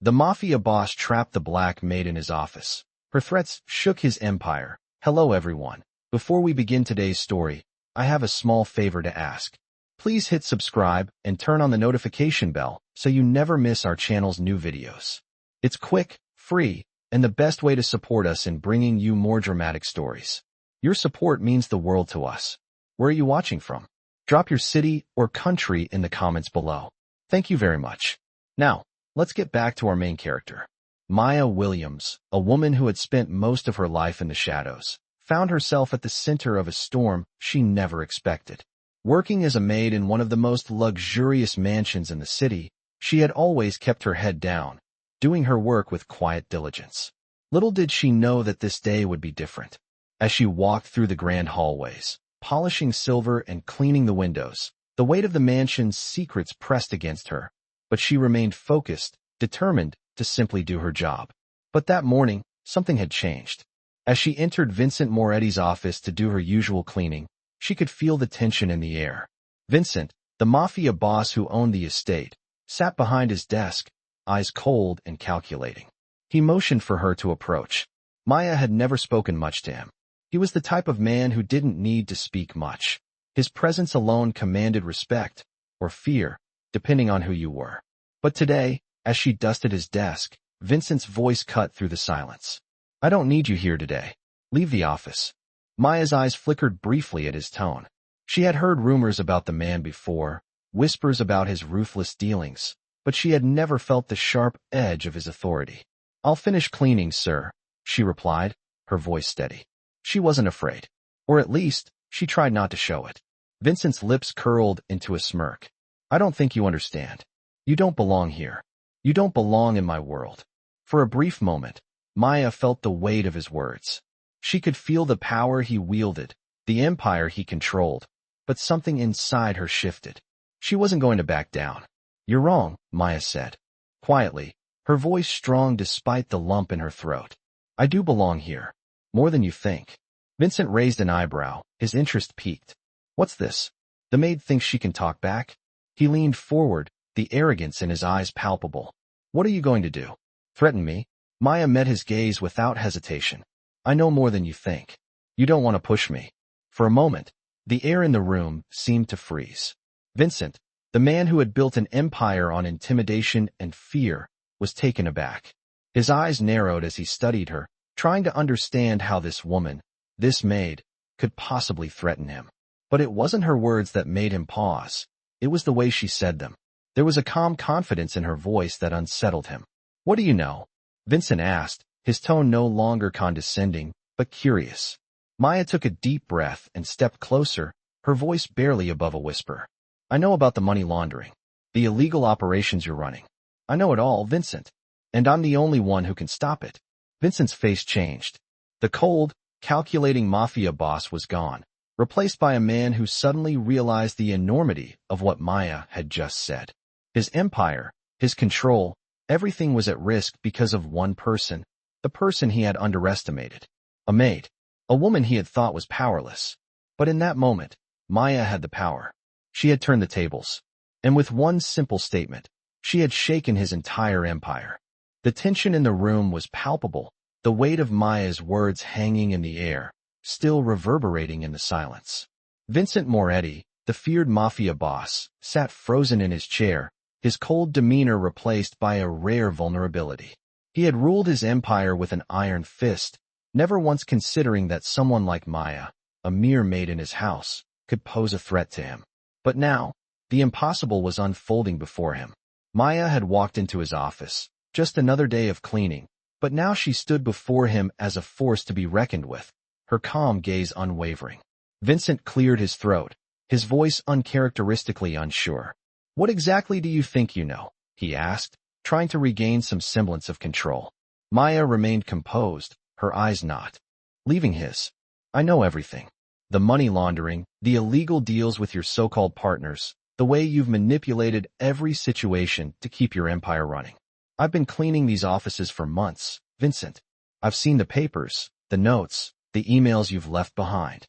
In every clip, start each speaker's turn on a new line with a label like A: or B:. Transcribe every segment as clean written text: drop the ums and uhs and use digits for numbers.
A: The Mafia boss trapped the black maid in his office. Her threats shook his empire. Hello everyone. Before we begin today's story, I have a small favor to ask. Please hit subscribe and turn on the notification bell so you never miss our channel's new videos. It's quick, free, and the best way to support us in bringing you more dramatic stories. Your support means the world to us. Where are you watching from? Drop your city or country in the comments below. Thank you very much. Now, let's get back to our main character. Maya Williams, a woman who had spent most of her life in the shadows, found herself at the center of a storm she never expected. Working as a maid in one of the most luxurious mansions in the city, she had always kept her head down, doing her work with quiet diligence. Little did she know that this day would be different. As she walked through the grand hallways, polishing silver and cleaning the windows, the weight of the mansion's secrets pressed against her, but she remained focused, determined to simply do her job. But that morning, something had changed. As she entered Vincent Moretti's office to do her usual cleaning, she could feel the tension in the air. Vincent, the Mafia boss who owned the estate, sat behind his desk, eyes cold and calculating. He motioned for her to approach. Maya had never spoken much to him. He was the type of man who didn't need to speak much. His presence alone commanded respect, or fear, depending on who you were. But today, as she dusted his desk, Vincent's voice cut through the silence. I don't need you here today. Leave the office. Maya's eyes flickered briefly at his tone. She had heard rumors about the man before, whispers about his ruthless dealings, but she had never felt the sharp edge of his authority. I'll finish cleaning, sir, she replied, her voice steady. She wasn't afraid. Or at least, she tried not to show it. Vincent's lips curled into a smirk. I don't think you understand. You don't belong here. You don't belong in my world. For a brief moment, Maya felt the weight of his words. She could feel the power he wielded, the empire he controlled, but something inside her shifted. She wasn't going to back down. You're wrong, Maya said, quietly, her voice strong despite the lump in her throat. I do belong here, more than you think. Vincent raised an eyebrow, his interest piqued. What's this? The maid thinks she can talk back? He leaned forward, the arrogance in his eyes palpable. What are you going to do? Threaten me? Maya met his gaze without hesitation. I know more than you think. You don't want to push me. For a moment, the air in the room seemed to freeze. Vincent, the man who had built an empire on intimidation and fear, was taken aback. His eyes narrowed as he studied her, trying to understand how this woman, this maid, could possibly threaten him. But it wasn't her words that made him pause. It was the way she said them. There was a calm confidence in her voice that unsettled him. What do you know? Vincent asked, his tone no longer condescending, but curious. Maya took a deep breath and stepped closer, her voice barely above a whisper. I know about the money laundering, the illegal operations you're running. I know it all, Vincent. And I'm the only one who can stop it. Vincent's face changed. The cold, calculating Mafia boss was gone, replaced by a man who suddenly realized the enormity of what Maya had just said. His empire, his control, everything was at risk because of one person, the person he had underestimated. A maid, a woman he had thought was powerless. But in that moment, Maya had the power. She had turned the tables. And with one simple statement, she had shaken his entire empire. The tension in the room was palpable, the weight of Maya's words hanging in the air, still reverberating in the silence. Vincent Moretti, the feared Mafia boss, sat frozen in his chair, his cold demeanor replaced by a rare vulnerability. He had ruled his empire with an iron fist, never once considering that someone like Maya, a mere maid in his house, could pose a threat to him. But now, the impossible was unfolding before him. Maya had walked into his office, just another day of cleaning, but now she stood before him as a force to be reckoned with, her calm gaze unwavering. Vincent cleared his throat, his voice uncharacteristically unsure. What exactly do you think you know? He asked, trying to regain some semblance of control. Maya remained composed, her eyes not leaving his. I know everything. The money laundering, the illegal deals with your so-called partners, the way you've manipulated every situation to keep your empire running. I've been cleaning these offices for months, Vincent. I've seen the papers, the notes, the emails you've left behind.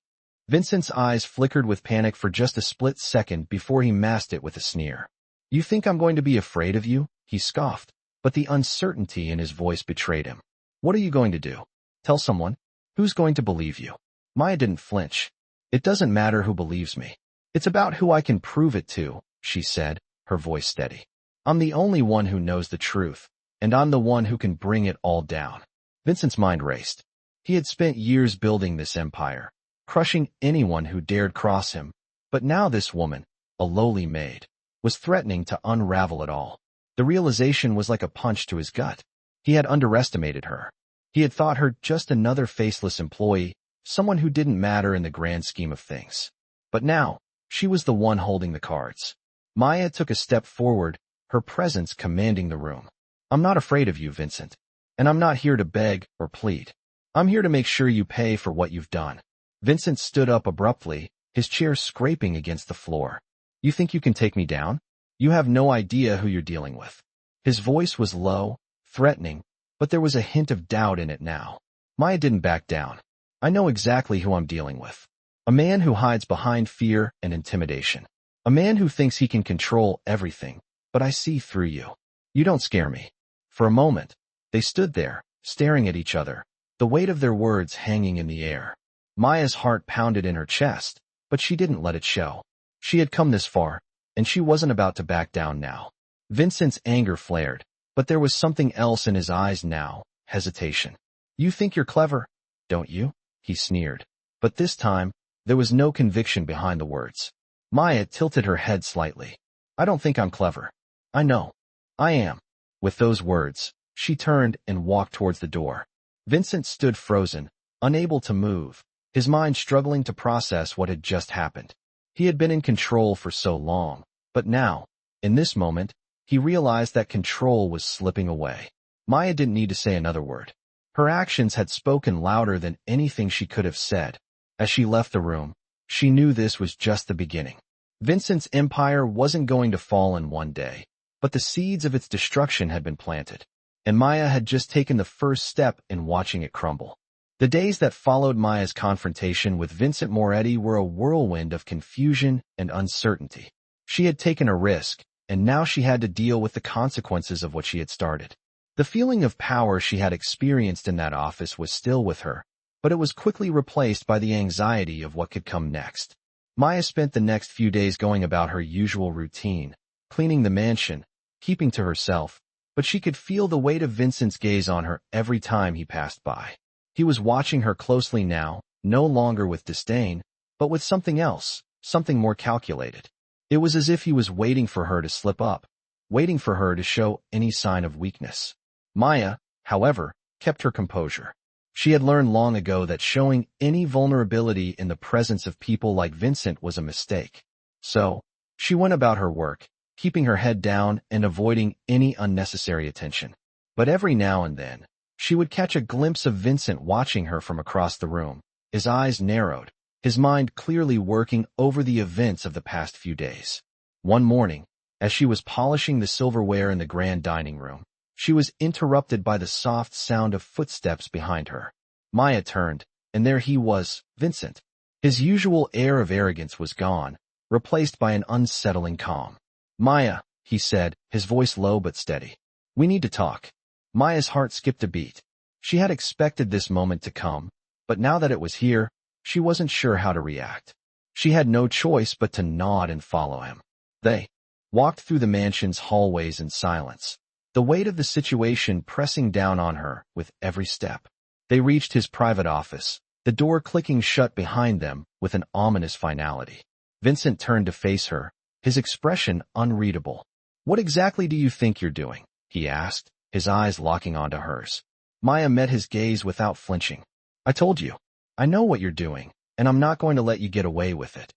A: Vincent's eyes flickered with panic for just a split second before he masked it with a sneer. You think I'm going to be afraid of you? He scoffed. but the uncertainty in his voice betrayed him. What are you going to do? Tell someone? Who's going to believe you? Maya didn't flinch. It doesn't matter who believes me. It's about who I can prove it to, she said, her voice steady. I'm the only one who knows the truth, and I'm the one who can bring it all down. Vincent's mind raced. He had spent years building this empire, crushing anyone who dared cross him, but now this woman, a lowly maid, was threatening to unravel it all. The realization was like a punch to his gut. He had underestimated her. He had thought her just another faceless employee, someone who didn't matter in the grand scheme of things. But now, she was the one holding the cards. Maya took a step forward, her presence commanding the room. I'm not afraid of you, Vincent. And I'm not here to beg or plead. I'm here to make sure you pay for what you've done. Vincent stood up abruptly, his chair scraping against the floor. You think you can take me down? You have no idea who you're dealing with. His voice was low, threatening, but there was a hint of doubt in it now. Maya didn't back down. I know exactly who I'm dealing with. A man who hides behind fear and intimidation. A man who thinks he can control everything, but I see through you. You don't scare me. For a moment, they stood there, staring at each other, the weight of their words hanging in the air. Maya's heart pounded in her chest, but she didn't let it show. She had come this far, and she wasn't about to back down now. Vincent's anger flared, but there was something else in his eyes now, hesitation. You think you're clever, don't you? He sneered. But this time, there was no conviction behind the words. Maya tilted her head slightly. I don't think I'm clever. I know. I am. With those words, she turned and walked towards the door. Vincent stood frozen, unable to move, his mind struggling to process what had just happened. He had been in control for so long, but now, in this moment, he realized that control was slipping away. Maya didn't need to say another word. Her actions had spoken louder than anything she could have said. As she left the room, she knew this was just the beginning. Vincent's empire wasn't going to fall in one day, but the seeds of its destruction had been planted, and Maya had just taken the first step in watching it crumble. The days that followed Maya's confrontation with Vincent Moretti were a whirlwind of confusion and uncertainty. She had taken a risk, and now she had to deal with the consequences of what she had started. The feeling of power she had experienced in that office was still with her, but it was quickly replaced by the anxiety of what could come next. Maya spent the next few days going about her usual routine, cleaning the mansion, keeping to herself, but she could feel the weight of Vincent's gaze on her every time he passed by. He was watching her closely now, no longer with disdain, but with something else, something more calculated. It was as if he was waiting for her to slip up, waiting for her to show any sign of weakness. Maya, however, kept her composure. She had learned long ago that showing any vulnerability in the presence of people like Vincent was a mistake. So, she went about her work, keeping her head down and avoiding any unnecessary attention. But every now and then, she would catch a glimpse of Vincent watching her from across the room, his eyes narrowed, his mind clearly working over the events of the past few days. One morning, as she was polishing the silverware in the grand dining room, she was interrupted by the soft sound of footsteps behind her. Maya turned, and there he was, Vincent. His usual air of arrogance was gone, replaced by an unsettling calm. Maya, he said, his voice low but steady. We need to talk. Maya's heart skipped a beat. She had expected this moment to come, but now that it was here, she wasn't sure how to react. She had no choice but to nod and follow him. They walked through the mansion's hallways in silence, the weight of the situation pressing down on her with every step. They reached his private office, the door clicking shut behind them with an ominous finality. Vincent turned to face her, his expression unreadable. What exactly do you think you're doing? He asked, his eyes locking onto hers. Maya met his gaze without flinching. I told you. I know what you're doing, and I'm not going to let you get away with it.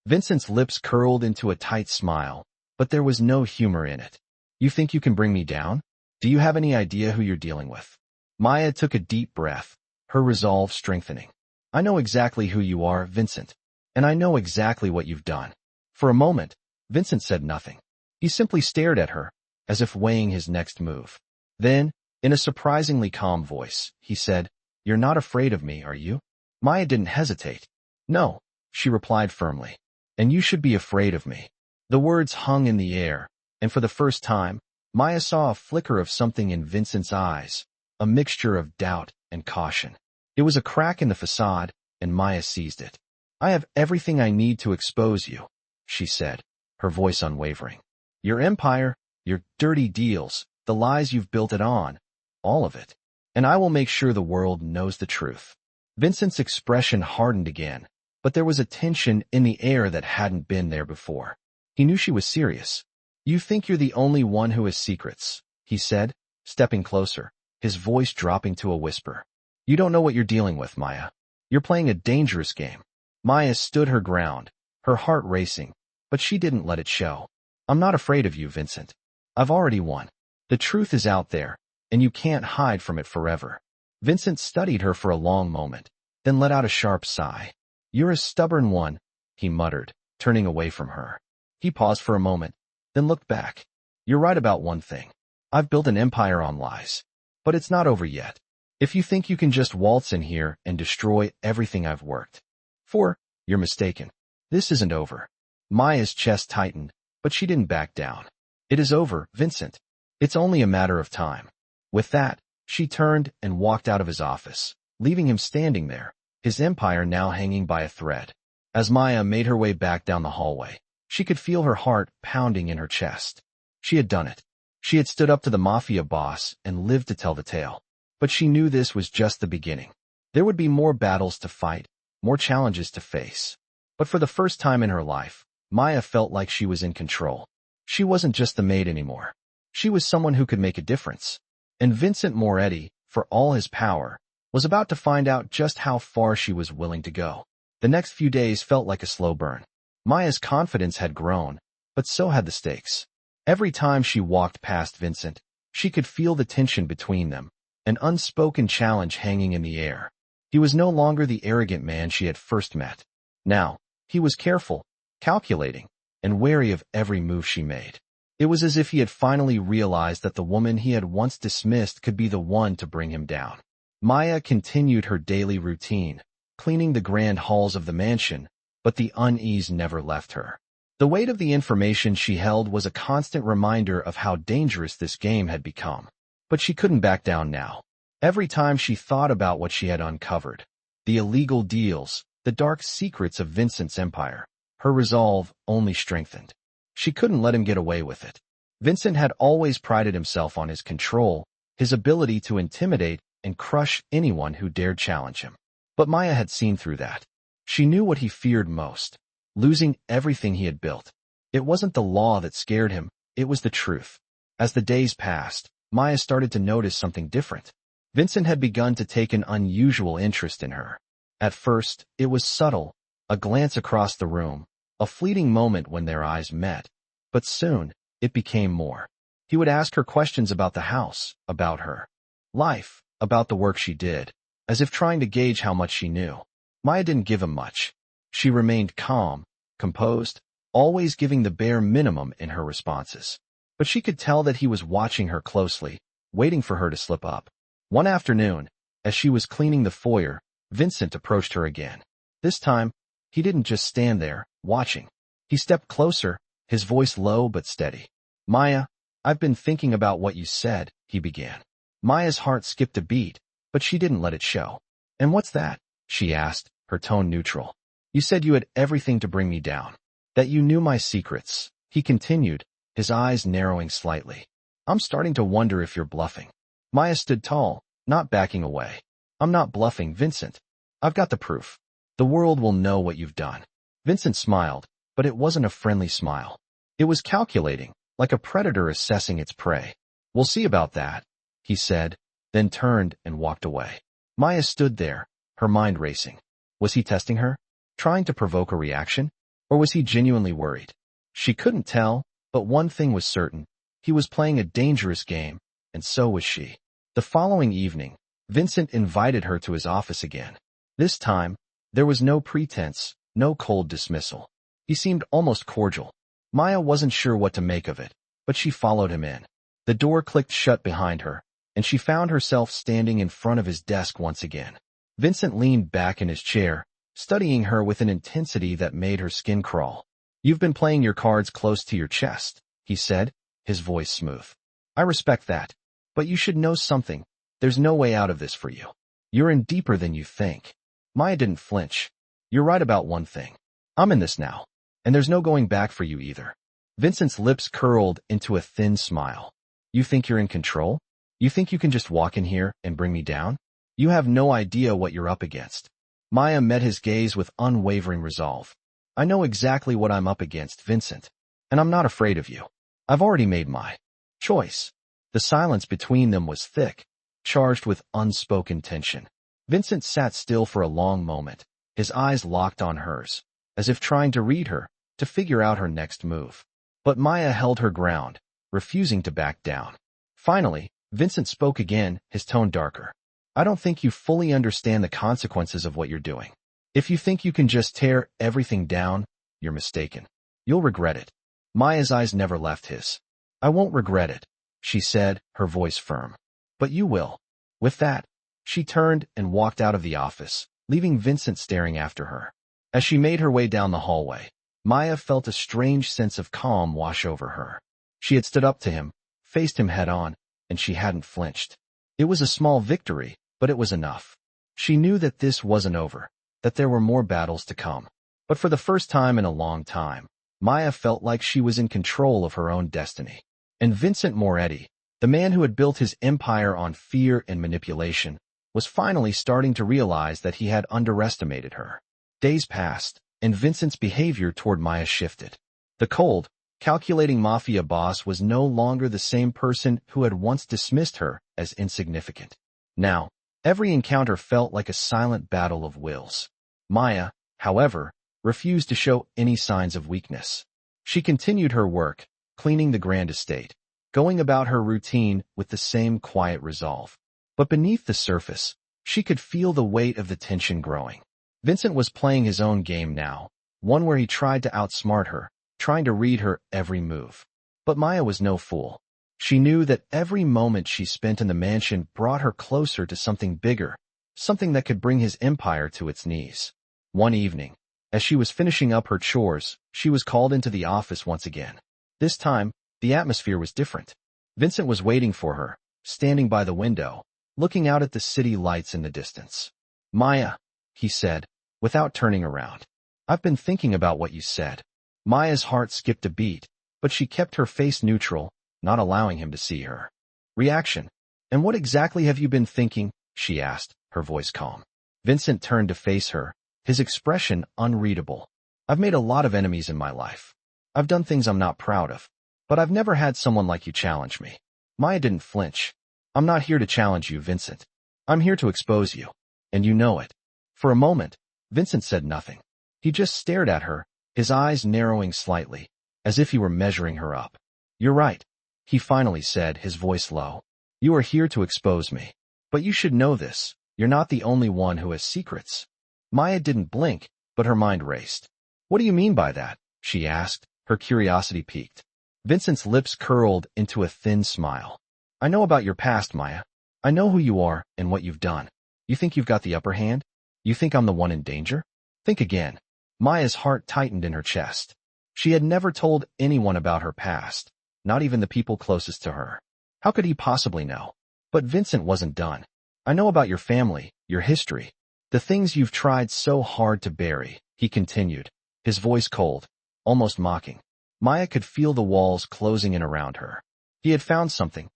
A: Vincent's lips curled into a tight smile, but there was no humor in it. You think you can bring me down? Do you have any idea who you're dealing with? Maya took a deep breath, her resolve strengthening. I know exactly who you are, Vincent, and I know exactly what you've done. For a moment, Vincent said nothing. He simply stared at her, as if weighing his next move. Then, in a surprisingly calm voice, he said, You're not afraid of me, are you? Maya didn't hesitate. No, she replied firmly. And you should be afraid of me. The words hung in the air, and for the first time, Maya saw a flicker of something in Vincent's eyes, a mixture of doubt and caution. It was a crack in the facade, and Maya seized it. "I have everything I need to expose you," she said, her voice unwavering. "Your empire, your dirty deals, the lies you've built it on, all of it. And I will make sure the world knows the truth." Vincent's expression hardened again, but there was a tension in the air that hadn't been there before. He knew she was serious. "You think you're the only one who has secrets," he said, stepping closer, his voice dropping to a whisper. "You don't know what you're dealing with, Maya. You're playing a dangerous game." Maya stood her ground, her heart racing, but she didn't let it show. "I'm not afraid of you, Vincent. I've already won. The truth is out there, and you can't hide from it forever." Vincent studied her for a long moment, then let out a sharp sigh. "You're a stubborn one," he muttered, turning away from her. He paused for a moment, then looked back. "You're right about one thing. I've built an empire on lies. But it's not over yet. If you think you can just waltz in here and destroy everything I've worked for, you're mistaken. This isn't over." Maya's chest tightened, but she didn't back down. "It is over, Vincent. It's only a matter of time." With that, she turned and walked out of his office, leaving him standing there, his empire now hanging by a thread. As Maya made her way back down the hallway, she could feel her heart pounding in her chest. She had done it. She had stood up to the Mafia boss and lived to tell the tale. But she knew this was just the beginning. There would be more battles to fight, more challenges to face. But for the first time in her life, Maya felt like she was in control. She wasn't just the maid anymore. She was someone who could make a difference. And Vincent Moretti, for all his power, was about to find out just how far she was willing to go. The next few days felt like a slow burn. Maya's confidence had grown, but so had the stakes. Every time she walked past Vincent, she could feel the tension between them, an unspoken challenge hanging in the air. He was no longer the arrogant man she had first met. Now, he was careful, calculating, and wary of every move she made. It was as if he had finally realized that the woman he had once dismissed could be the one to bring him down. Maya continued her daily routine, cleaning the grand halls of the mansion, but the unease never left her. The weight of the information she held was a constant reminder of how dangerous this game had become. But she couldn't back down now. Every time she thought about what she had uncovered, the illegal deals, the dark secrets of Vincent's empire, her resolve only strengthened. She couldn't let him get away with it. Vincent had always prided himself on his control, his ability to intimidate and crush anyone who dared challenge him. But Maya had seen through that. She knew what he feared most, losing everything he had built. It wasn't the law that scared him, it was the truth. As the days passed, Maya started to notice something different. Vincent had begun to take an unusual interest in her. At first, it was subtle, a glance across the room, a fleeting moment when their eyes met. But soon, it became more. He would ask her questions about the house, about her life, about the work she did, as if trying to gauge how much she knew. Maya didn't give him much. She remained calm, composed, always giving the bare minimum in her responses. But she could tell that he was watching her closely, waiting for her to slip up. One afternoon, as she was cleaning the foyer, Vincent approached her again. This time, he didn't just stand there, watching. He stepped closer, his voice low but steady. "Maya, I've been thinking about what you said," he began. Maya's heart skipped a beat, but she didn't let it show. "And what's that?" she asked, her tone neutral. "You said you had everything to bring me down. That you knew my secrets," he continued, his eyes narrowing slightly. "I'm starting to wonder if you're bluffing." Maya stood tall, not backing away. "I'm not bluffing, Vincent. I've got the proof. The world will know what you've done." Vincent smiled, but it wasn't a friendly smile. It was calculating, like a predator assessing its prey. "We'll see about that," he said, then turned and walked away. Maya stood there, her mind racing. Was he testing her? Trying to provoke a reaction? Or was he genuinely worried? She couldn't tell, but one thing was certain. He was playing a dangerous game, and so was she. The following evening, Vincent invited her to his office again. This time, there was no pretense, no cold dismissal. He seemed almost cordial. Maya wasn't sure what to make of it, but she followed him in. The door clicked shut behind her, and she found herself standing in front of his desk once again. Vincent leaned back in his chair, studying her with an intensity that made her skin crawl. "You've been playing your cards close to your chest," he said, his voice smooth. I respect that. But you should know something. There's no way out of this for you. You're in deeper than you think. Maya didn't flinch. You're right about one thing. I'm in this now. And there's no going back for you either. Vincent's lips curled into a thin smile. You think you're in control? You think you can just walk in here and bring me down? You have no idea what you're up against. Maya met his gaze with unwavering resolve. I know exactly what I'm up against, Vincent. And I'm not afraid of you. I've already made my choice. The silence between them was thick, charged with unspoken tension. Vincent sat still for a long moment, his eyes locked on hers, as if trying to read her, to figure out her next move. But Maya held her ground, refusing to back down. Finally, Vincent spoke again, his tone darker. I don't think you fully understand the consequences of what you're doing. If you think you can just tear everything down, you're mistaken. You'll regret it. Maya's eyes never left his. I won't regret it, she said, her voice firm. But you will. With that, she turned and walked out of the office, leaving Vincent staring after her. As she made her way down the hallway, Maya felt a strange sense of calm wash over her. She had stood up to him, faced him head-on, and she hadn't flinched. It was a small victory, but it was enough. She knew that this wasn't over, that there were more battles to come. But for the first time in a long time, Maya felt like she was in control of her own destiny. And Vincent Moretti, the man who had built his empire on fear and manipulation, was finally starting to realize that he had underestimated her. Days passed, and Vincent's behavior toward Maya shifted. The cold, calculating Mafia boss was no longer the same person who had once dismissed her as insignificant. Now, every encounter felt like a silent battle of wills. Maya, however, refused to show any signs of weakness. She continued her work, cleaning the grand estate, going about her routine with the same quiet resolve. But beneath the surface, she could feel the weight of the tension growing. Vincent was playing his own game now, one where he tried to outsmart her, trying to read her every move. But Maya was no fool. She knew that every moment she spent in the mansion brought her closer to something bigger, something that could bring his empire to its knees. One evening, as she was finishing up her chores, she was called into the office once again. This time, the atmosphere was different. Vincent was waiting for her, standing by the window, looking out at the city lights in the distance. Maya, he said, without turning around. I've been thinking about what you said. Maya's heart skipped a beat, but she kept her face neutral, not allowing him to see her reaction. And what exactly have you been thinking? She asked, her voice calm. Vincent turned to face her, his expression unreadable. I've made a lot of enemies in my life. I've done things I'm not proud of. But I've never had someone like you challenge me. Maya didn't flinch. I'm not here to challenge you, Vincent. I'm here to expose you. And you know it. For a moment, Vincent said nothing. He just stared at her, his eyes narrowing slightly, as if he were measuring her up. You're right, he finally said, his voice low. You are here to expose me. But you should know this. You're not the only one who has secrets. Maya didn't blink, but her mind raced. What do you mean by that? She asked, her curiosity piqued. Vincent's lips curled into a thin smile. I know about your past, Maya. I know who you are and what you've done. You think you've got the upper hand? You think I'm the one in danger? Think again. Maya's heart tightened in her chest. She had never told anyone about her past, not even the people closest to her. How could he possibly know? But Vincent wasn't done. I know about your family, your history, the things you've tried so hard to bury, he continued, his voice cold, almost mocking. Maya could feel the walls closing in around her. He had found something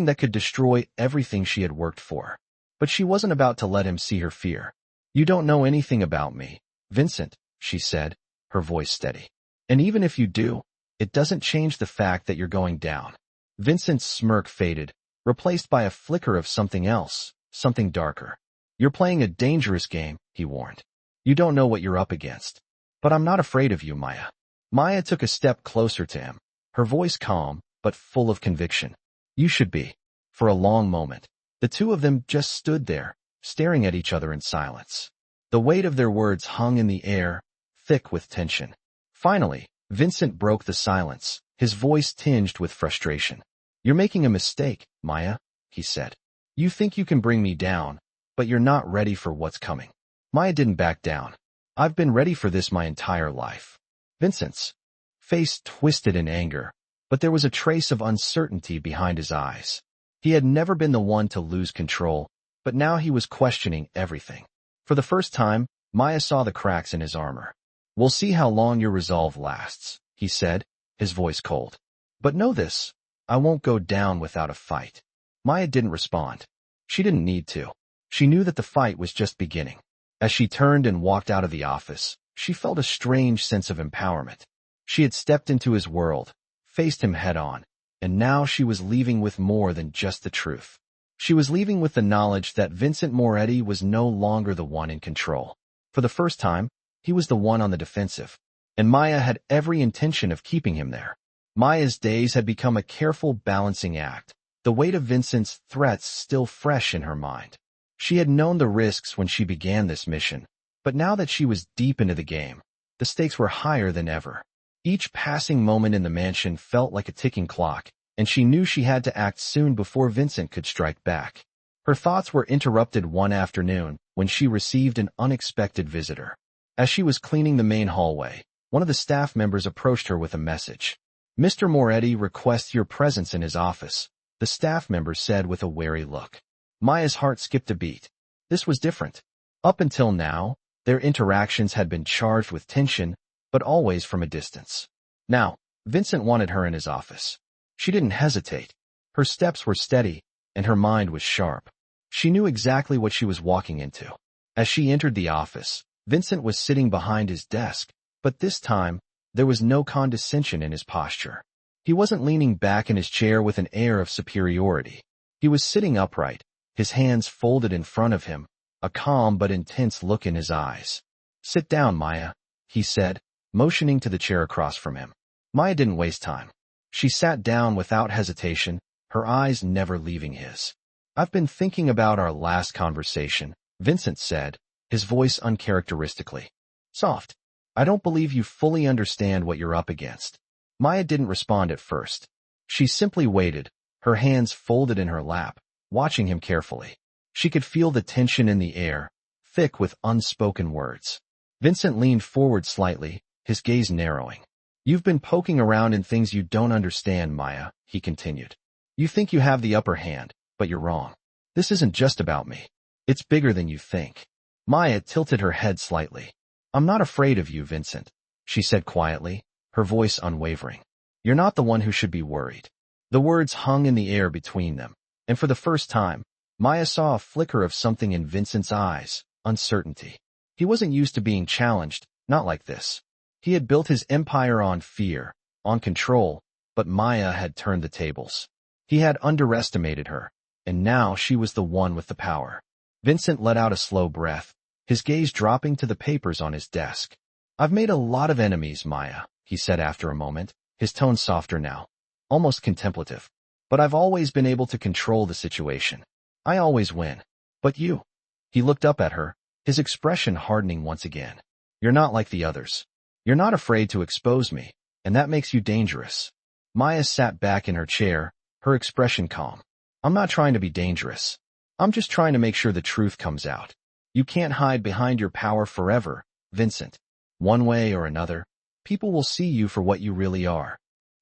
A: that could destroy everything she had worked for. But she wasn't about to let him see her fear. You don't know anything about me, Vincent, she said, her voice steady. And even if you do, it doesn't change the fact that you're going down. Vincent's smirk faded, replaced by a flicker of something else, something darker. You're playing a dangerous game, he warned. You don't know what you're up against. But I'm not afraid of you, Maya. Maya took a step closer to him, her voice calm, but full of conviction. You should be. For a long moment, the two of them just stood there, staring at each other in silence. The weight of their words hung in the air, thick with tension. Finally, Vincent broke the silence, his voice tinged with frustration. You're making a mistake, Maya, he said. You think you can bring me down, but you're not ready for what's coming. Maya didn't back down. I've been ready for this my entire life. Vincent's face twisted in anger, but there was a trace of uncertainty behind his eyes. He had never been the one to lose control, but now he was questioning everything. For the first time, Maya saw the cracks in his armor. "We'll see how long your resolve lasts," he said, his voice cold. "But know this, I won't go down without a fight." Maya didn't respond. She didn't need to. She knew that the fight was just beginning. As she turned and walked out of the office, she felt a strange sense of empowerment. She had stepped into his world, faced him head-on, and now she was leaving with more than just the truth. She was leaving with the knowledge that Vincent Moretti was no longer the one in control. For the first time, he was the one on the defensive, and Maya had every intention of keeping him there. Maya's days had become a careful balancing act, the weight of Vincent's threats still fresh in her mind. She had known the risks when she began this mission, but now that she was deep into the game, the stakes were higher than ever. Each passing moment in the mansion felt like a ticking clock, and she knew she had to act soon before Vincent could strike back. Her thoughts were interrupted one afternoon when she received an unexpected visitor. As she was cleaning the main hallway, one of the staff members approached her with a message. "Mr. Moretti requests your presence in his office," the staff member said with a wary look. Maya's heart skipped a beat. This was different. Up until now, their interactions had been charged with tension, but always from a distance. Now, Vincent wanted her in his office. She didn't hesitate. Her steps were steady, and her mind was sharp. She knew exactly what she was walking into. As she entered the office, Vincent was sitting behind his desk, but this time, there was no condescension in his posture. He wasn't leaning back in his chair with an air of superiority. He was sitting upright, his hands folded in front of him, a calm but intense look in his eyes. "Sit down, Maya," he said, motioning to the chair across from him. Maya didn't waste time. She sat down without hesitation, her eyes never leaving his. "I've been thinking about our last conversation," Vincent said, his voice uncharacteristically soft. "I don't believe you fully understand what you're up against." Maya didn't respond at first. She simply waited, her hands folded in her lap, watching him carefully. She could feel the tension in the air, thick with unspoken words. Vincent leaned forward slightly, his gaze narrowing. "You've been poking around in things you don't understand, Maya," he continued. "You think you have the upper hand, but you're wrong. This isn't just about me. It's bigger than you think." Maya tilted her head slightly. "I'm not afraid of you, Vincent," she said quietly, her voice unwavering. "You're not the one who should be worried." The words hung in the air between them, and for the first time, Maya saw a flicker of something in Vincent's eyes, uncertainty. He wasn't used to being challenged, not like this. He had built his empire on fear, on control, but Maya had turned the tables. He had underestimated her, and now she was the one with the power. Vincent let out a slow breath, his gaze dropping to the papers on his desk. "I've made a lot of enemies, Maya," he said after a moment, his tone softer now, almost contemplative. "But I've always been able to control the situation. I always win. But you." He looked up at her, his expression hardening once again. "You're not like the others. You're not afraid to expose me, and that makes you dangerous." Maya sat back in her chair, her expression calm. "I'm not trying to be dangerous. I'm just trying to make sure the truth comes out. You can't hide behind your power forever, Vincent. One way or another, people will see you for what you really are."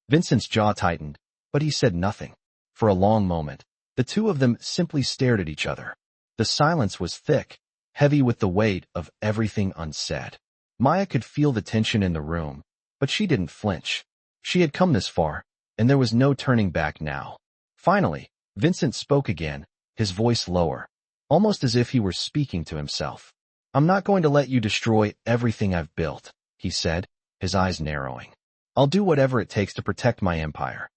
A: Vincent's jaw tightened, but he said nothing. For a long moment, the two of them simply stared at each other. The silence was thick, heavy with the weight of everything unsaid. Maya could feel the tension in the room, but she didn't flinch. She had come this far, and there was no turning back now. Finally, Vincent spoke again, his voice lower, almost as if he were speaking to himself. "I'm not going to let you destroy everything I've built," he said, his eyes narrowing. "I'll do whatever it takes to protect my empire."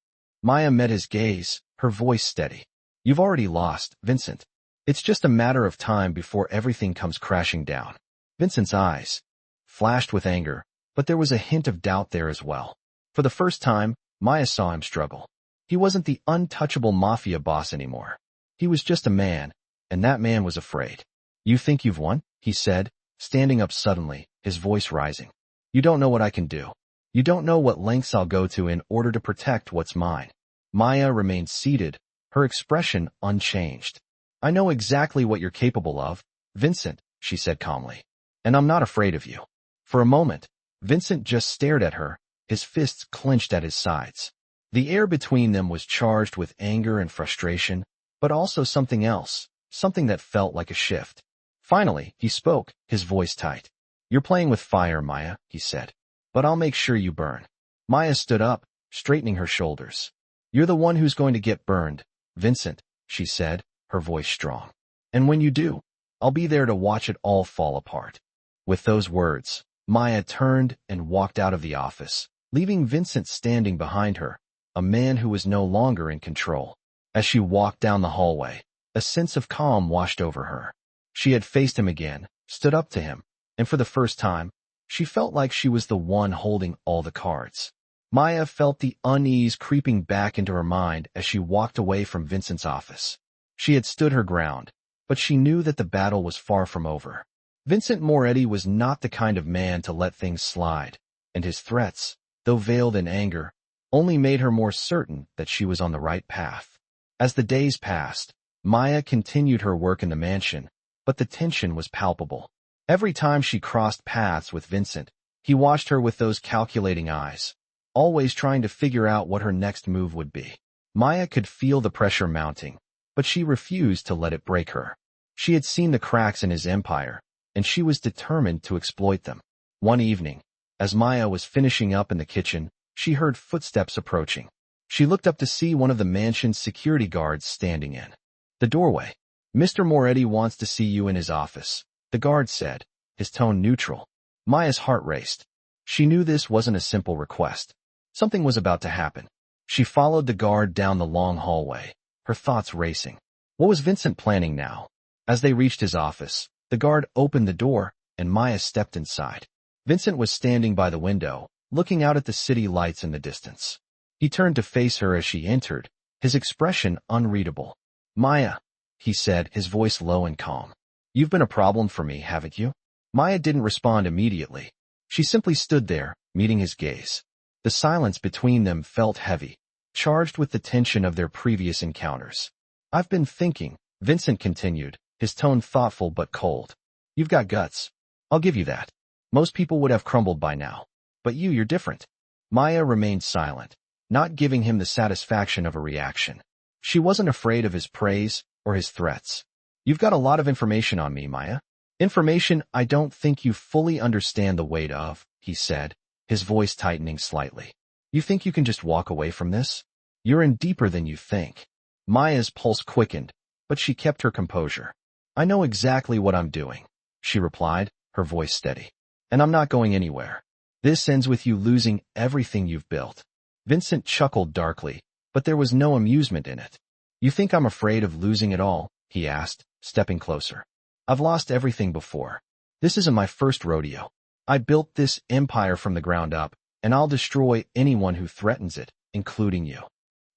A: Maya met his gaze, her voice steady. "You've already lost, Vincent. It's just a matter of time before everything comes crashing down." Vincent's eyes flashed with anger, but there was a hint of doubt there as well. For the first time, Maya saw him struggle. He wasn't the untouchable Mafia boss anymore. He was just a man, and that man was afraid. "You think you've won?" he said, standing up suddenly, his voice rising. "You don't know what I can do. You don't know what lengths I'll go to in order to protect what's mine." Maya remained seated, her expression unchanged. "I know exactly what you're capable of, Vincent," she said calmly. "And I'm not afraid of you." For a moment, Vincent just stared at her, his fists clenched at his sides. The air between them was charged with anger and frustration, but also something else, something that felt like a shift. Finally, he spoke, his voice tight. "You're playing with fire, Maya," he said. "But I'll make sure you burn." Maya stood up, straightening her shoulders. "You're the one who's going to get burned, Vincent," she said, her voice strong. "And when you do, I'll be there to watch it all fall apart." With those words, Maya turned and walked out of the office, leaving Vincent standing behind her, a man who was no longer in control. As she walked down the hallway, a sense of calm washed over her. She had faced him again, stood up to him, and for the first time, she felt like she was the one holding all the cards. Maya felt the unease creeping back into her mind as she walked away from Vincent's office. She had stood her ground, but she knew that the battle was far from over. Vincent Moretti was not the kind of man to let things slide, and his threats, though veiled in anger, only made her more certain that she was on the right path. As the days passed, Maya continued her work in the mansion, but the tension was palpable. Every time she crossed paths with Vincent, he watched her with those calculating eyes, always trying to figure out what her next move would be. Maya could feel the pressure mounting, but she refused to let it break her. She had seen the cracks in his empire, and she was determined to exploit them. One evening, as Maya was finishing up in the kitchen, she heard footsteps approaching. She looked up to see one of the mansion's security guards standing in the doorway. "Mr. Moretti wants to see you in his office," the guard said, his tone neutral. Maya's heart raced. She knew this wasn't a simple request. Something was about to happen. She followed the guard down the long hallway, her thoughts racing. What was Vincent planning now? As they reached his office, the guard opened the door, and Maya stepped inside. Vincent was standing by the window, looking out at the city lights in the distance. He turned to face her as she entered, his expression unreadable. "Maya," he said, his voice low and calm. "You've been a problem for me, haven't you?" Maya didn't respond immediately. She simply stood there, meeting his gaze. The silence between them felt heavy, charged with the tension of their previous encounters. "I've been thinking," Vincent continued, his tone thoughtful but cold. "You've got guts. I'll give you that. Most people would have crumbled by now. But you're different." Maya remained silent, not giving him the satisfaction of a reaction. She wasn't afraid of his praise or his threats. "You've got a lot of information on me, Maya. Information I don't think you fully understand the weight of," he said, his voice tightening slightly. "You think you can just walk away from this? You're in deeper than you think." Maya's pulse quickened, but she kept her composure. "I know exactly what I'm doing," she replied, her voice steady. "And I'm not going anywhere. This ends with you losing everything you've built." Vincent chuckled darkly, but there was no amusement in it. "You think I'm afraid of losing it all?" he asked, stepping closer. "I've lost everything before. This isn't my first rodeo. I built this empire from the ground up, and I'll destroy anyone who threatens it, including you."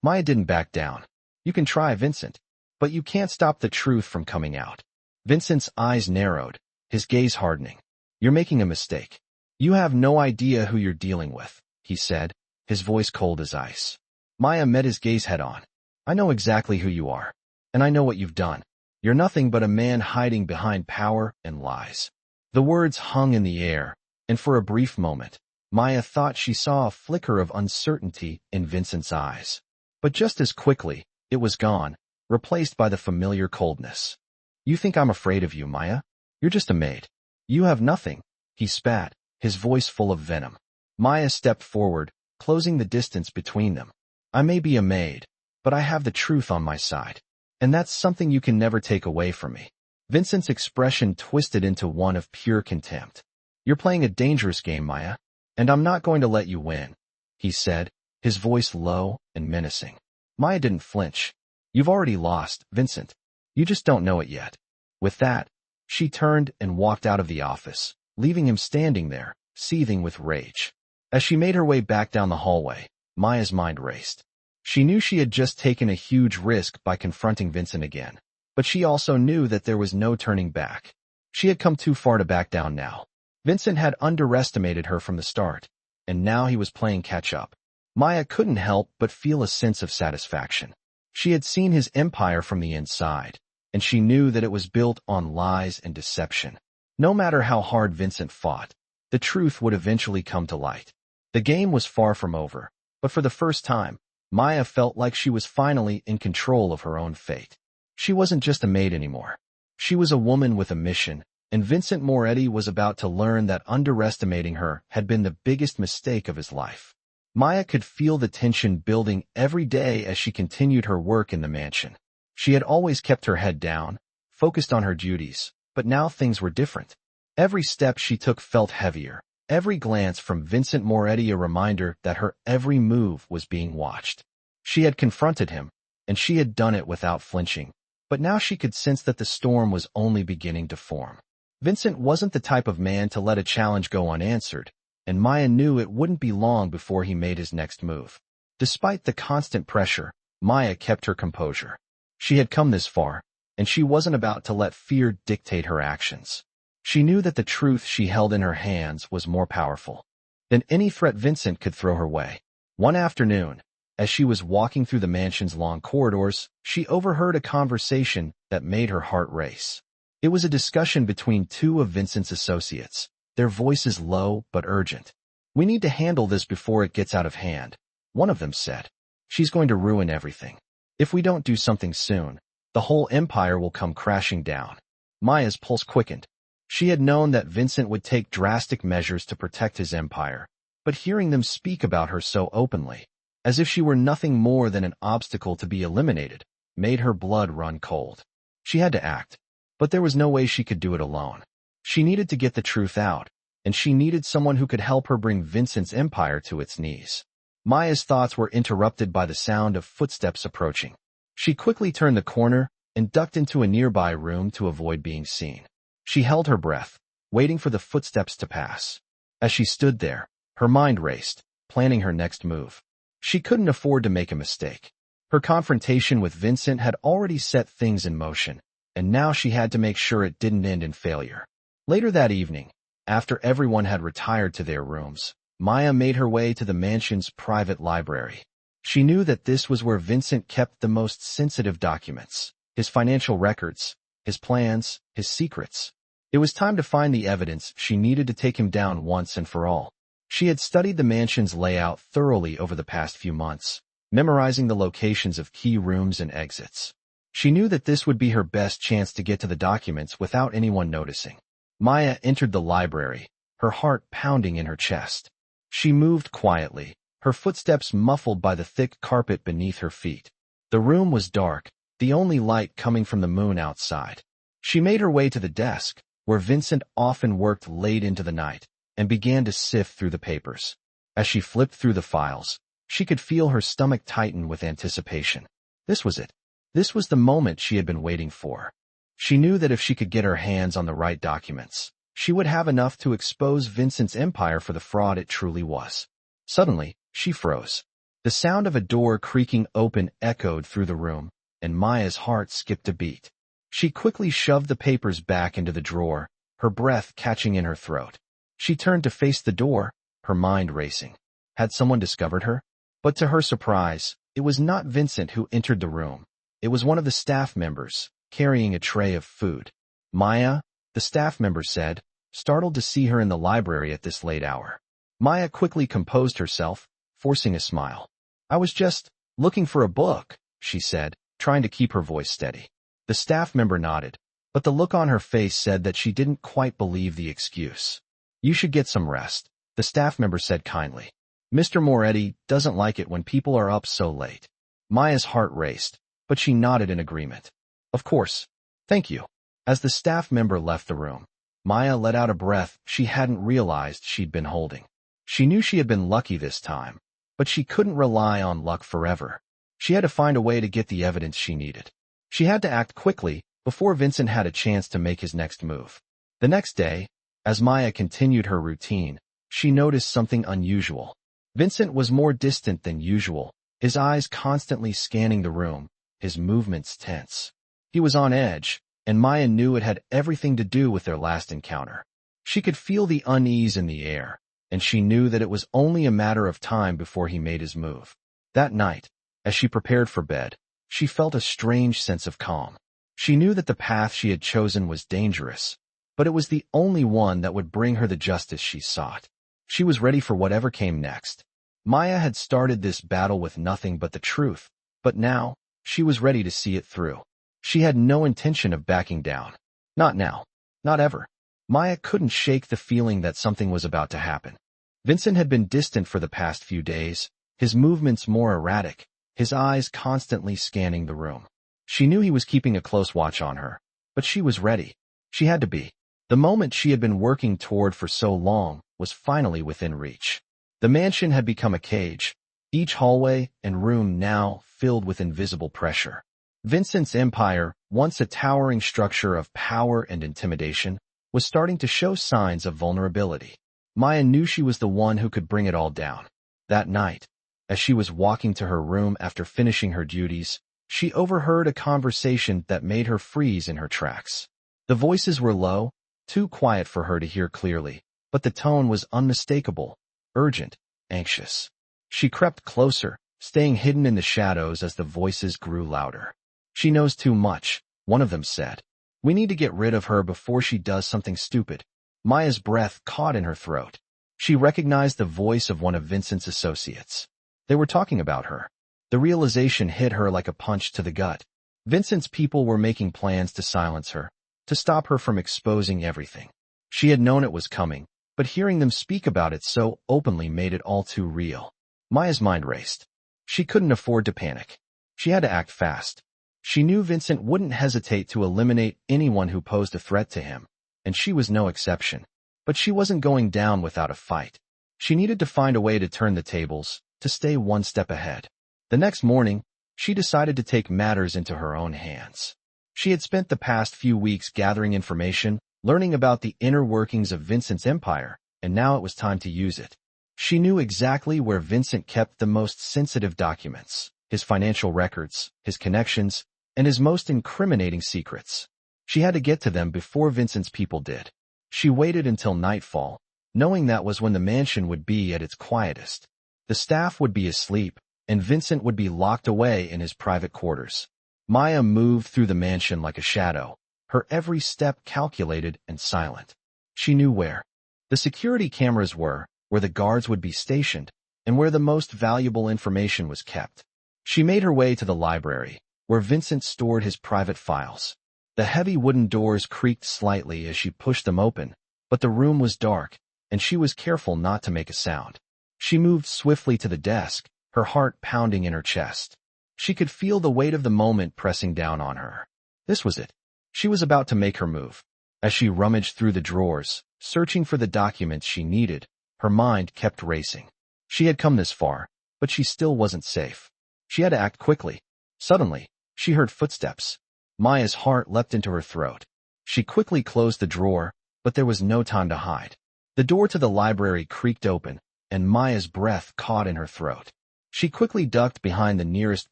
A: Maya didn't back down. "You can try, Vincent, but you can't stop the truth from coming out." Vincent's eyes narrowed, his gaze hardening. "You're making a mistake. You have no idea who you're dealing with," he said, his voice cold as ice. Maya met his gaze head-on. "I know exactly who you are, and I know what you've done. You're nothing but a man hiding behind power and lies." The words hung in the air, and for a brief moment, Maya thought she saw a flicker of uncertainty in Vincent's eyes. But just as quickly, it was gone, replaced by the familiar coldness. "You think I'm afraid of you, Maya? You're just a maid. You have nothing," he spat, his voice full of venom. Maya stepped forward, closing the distance between them. "I may be a maid, but I have the truth on my side. And that's something you can never take away from me." Vincent's expression twisted into one of pure contempt. "You're playing a dangerous game, Maya, and I'm not going to let you win," he said, his voice low and menacing. Maya didn't flinch. "You've already lost, Vincent. You just don't know it yet." With that, she turned and walked out of the office, leaving him standing there, seething with rage. As she made her way back down the hallway, Maya's mind raced. She knew she had just taken a huge risk by confronting Vincent again, but she also knew that there was no turning back. She had come too far to back down now. Vincent had underestimated her from the start, and now he was playing catch-up. Maya couldn't help but feel a sense of satisfaction. She had seen his empire from the inside, and she knew that it was built on lies and deception. No matter how hard Vincent fought, the truth would eventually come to light. The game was far from over, but for the first time, Maya felt like she was finally in control of her own fate. She wasn't just a maid anymore. She was a woman with a mission, and Vincent Moretti was about to learn that underestimating her had been the biggest mistake of his life. Maya could feel the tension building every day as she continued her work in the mansion. She had always kept her head down, focused on her duties, but now things were different. Every step she took felt heavier, every glance from Vincent Moretti a reminder that her every move was being watched. She had confronted him, and she had done it without flinching, but now she could sense that the storm was only beginning to form. Vincent wasn't the type of man to let a challenge go unanswered, and Maya knew it wouldn't be long before he made his next move. Despite the constant pressure, Maya kept her composure. She had come this far, and she wasn't about to let fear dictate her actions. She knew that the truth she held in her hands was more powerful than any threat Vincent could throw her way. One afternoon, as she was walking through the mansion's long corridors, she overheard a conversation that made her heart race. It was a discussion between two of Vincent's associates, their voices low but urgent. "We need to handle this before it gets out of hand," one of them said. "She's going to ruin everything. If we don't do something soon, the whole empire will come crashing down." Maya's pulse quickened. She had known that Vincent would take drastic measures to protect his empire, but hearing them speak about her so openly, as if she were nothing more than an obstacle to be eliminated, made her blood run cold. She had to act, but there was no way she could do it alone. She needed to get the truth out, and she needed someone who could help her bring Vincent's empire to its knees. Maya's thoughts were interrupted by the sound of footsteps approaching. She quickly turned the corner and ducked into a nearby room to avoid being seen. She held her breath, waiting for the footsteps to pass. As she stood there, her mind raced, planning her next move. She couldn't afford to make a mistake. Her confrontation with Vincent had already set things in motion, and now she had to make sure it didn't end in failure. Later that evening, after everyone had retired to their rooms, Maya made her way to the mansion's private library. She knew that this was where Vincent kept the most sensitive documents, his financial records, his plans, his secrets. It was time to find the evidence she needed to take him down once and for all. She had studied the mansion's layout thoroughly over the past few months, memorizing the locations of key rooms and exits. She knew that this would be her best chance to get to the documents without anyone noticing. Maya entered the library, her heart pounding in her chest. She moved quietly, her footsteps muffled by the thick carpet beneath her feet. The room was dark, the only light coming from the moon outside. She made her way to the desk, where Vincent often worked late into the night, and began to sift through the papers. As she flipped through the files, she could feel her stomach tighten with anticipation. This was it. This was the moment she had been waiting for. She knew that if she could get her hands on the right documents, she would have enough to expose Vincent's empire for the fraud it truly was. Suddenly, she froze. The sound of a door creaking open echoed through the room, and Maya's heart skipped a beat. She quickly shoved the papers back into the drawer, her breath catching in her throat. She turned to face the door, her mind racing. Had someone discovered her? But to her surprise, it was not Vincent who entered the room. It was one of the staff members, carrying a tray of food. "Maya," the staff member said, startled to see her in the library at this late hour. Maya quickly composed herself, forcing a smile. "I was just looking for a book," she said, trying to keep her voice steady. The staff member nodded, but the look on her face said that she didn't quite believe the excuse. "You should get some rest," the staff member said kindly. "Mr. Moretti doesn't like it when people are up so late." Maya's heart raced, but she nodded in agreement. "Of course. Thank you." As the staff member left the room, Maya let out a breath she hadn't realized she'd been holding. She knew she had been lucky this time, but she couldn't rely on luck forever. She had to find a way to get the evidence she needed. She had to act quickly before Vincent had a chance to make his next move. The next day, as Maya continued her routine, she noticed something unusual. Vincent was more distant than usual, his eyes constantly scanning the room, his movements tense. He was on edge, and Maya knew it had everything to do with their last encounter. She could feel the unease in the air, and she knew that it was only a matter of time before he made his move. That night, as she prepared for bed, she felt a strange sense of calm. She knew that the path she had chosen was dangerous, but it was the only one that would bring her the justice she sought. She was ready for whatever came next. Maya had started this battle with nothing but the truth, but now, she was ready to see it through. She had no intention of backing down. Not now. Not ever. Maya couldn't shake the feeling that something was about to happen. Vincent had been distant for the past few days, his movements more erratic, his eyes constantly scanning the room. She knew he was keeping a close watch on her, but she was ready. She had to be. The moment she had been working toward for so long was finally within reach. The mansion had become a cage, each hallway and room now filled with invisible pressure. Vincent's empire, once a towering structure of power and intimidation, was starting to show signs of vulnerability. Maya knew she was the one who could bring it all down. That night, as she was walking to her room after finishing her duties, she overheard a conversation that made her freeze in her tracks. The voices were low, too quiet for her to hear clearly, but the tone was unmistakable, urgent, anxious. She crept closer, staying hidden in the shadows as the voices grew louder. "She knows too much," one of them said. "We need to get rid of her before she does something stupid." Maya's breath caught in her throat. She recognized the voice of one of Vincent's associates. They were talking about her. The realization hit her like a punch to the gut. Vincent's people were making plans to silence her, to stop her from exposing everything. She had known it was coming, but hearing them speak about it so openly made it all too real. Maya's mind raced. She couldn't afford to panic. She had to act fast. She knew Vincent wouldn't hesitate to eliminate anyone who posed a threat to him, and she was no exception. But she wasn't going down without a fight. She needed to find a way to turn the tables, to stay one step ahead. The next morning, she decided to take matters into her own hands. She had spent the past few weeks gathering information, learning about the inner workings of Vincent's empire, and now it was time to use it. She knew exactly where Vincent kept the most sensitive documents, his financial records, his connections, and his most incriminating secrets. She had to get to them before Vincent's people did. She waited until nightfall, knowing that was when the mansion would be at its quietest. The staff would be asleep, and Vincent would be locked away in his private quarters. Maya moved through the mansion like a shadow, her every step calculated and silent. She knew where the security cameras were, where the guards would be stationed, and where the most valuable information was kept. She made her way to the library, where Vincent stored his private files. The heavy wooden doors creaked slightly as she pushed them open, but the room was dark, and she was careful not to make a sound. She moved swiftly to the desk, her heart pounding in her chest. She could feel the weight of the moment pressing down on her. This was it. She was about to make her move. As she rummaged through the drawers, searching for the documents she needed, her mind kept racing. She had come this far, but she still wasn't safe. She had to act quickly. Suddenly, she heard footsteps. Maya's heart leapt into her throat. She quickly closed the drawer, but there was no time to hide. The door to the library creaked open, and Maya's breath caught in her throat. She quickly ducked behind the nearest